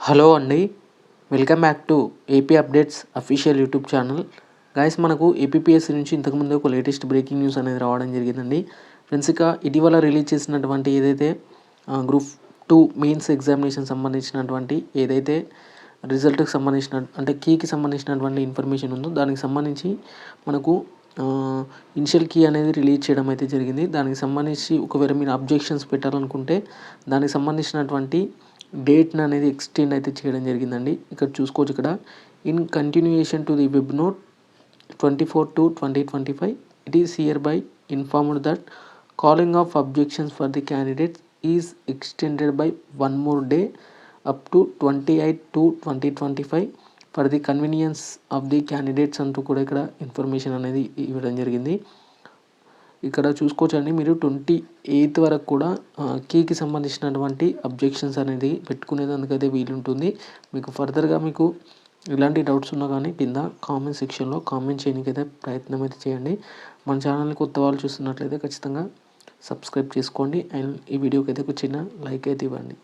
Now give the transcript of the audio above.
Hello అండి, welcome back to AP updates official YouTube channel. Guys, మనకు APPSC నుంచి ఇంతకుముందు ఒక లేటెస్ట్ బ్రేకింగ్ న్యూస్ అనేది రావడం జరిగిందండి. ఫ్రెండ్స్, ఇక ఇటీవల రిలీజ్ చేసినటువంటి ఏదైతే గ్రూప్ 2 మెయిన్స్ ఎగ్జామినేషన్ సంబంధించినటువంటి ఏదైతే రిజల్ట్కి సంబంధించిన అంటే కీకి సంబంధించినటువంటి ఇన్ఫర్మేషన్ ఉందో దానికి సంబంధించి మనకు ఇనిషియల్ కీ అనేది రిలీజ్ చేయడం అయితే జరిగింది. దానికి సంబంధించి ఒకవేళ మీరు అబ్జెక్షన్స్ పెట్టాలనుకుంటే దానికి సంబంధించినటువంటి డేట్ని అనేది ఎక్స్టెండ్ అయితే చేయడం జరిగిందండి. ఇక్కడ చూసుకోవచ్చు, ఇక్కడ in continuation to the web note 24/2/2025 it is here by informed that calling of objections for the candidates is extended by 1 more day up to 28/2/2025 for the convenience of the candidates అంటూ కూడా ఇక్కడ information అనేది ఇవ్వడం జరిగింది. ఇక్కడ చూసుకోవచ్చండి, మీరు 28 వరకు కూడా కీకి సంబంధించినటువంటి అబ్జెక్షన్స్ అనేది పెట్టుకునేందుకైతే వీలుంటుంది. మీకు ఫర్దర్గా మీకు ఇలాంటి డౌట్స్ ఉన్నా కానీ కింద కామెంట్ సెక్షన్లో కామెంట్ చేయడానికైతే ప్రయత్నం అయితే చేయండి. మన ఛానల్ని కొత్త వాళ్ళు చూస్తున్నట్లయితే ఖచ్చితంగా సబ్స్క్రైబ్ చేసుకోండి అండ్ ఈ వీడియోకి అయితే ఒక చిన్న లైక్ అయితే ఇవ్వండి.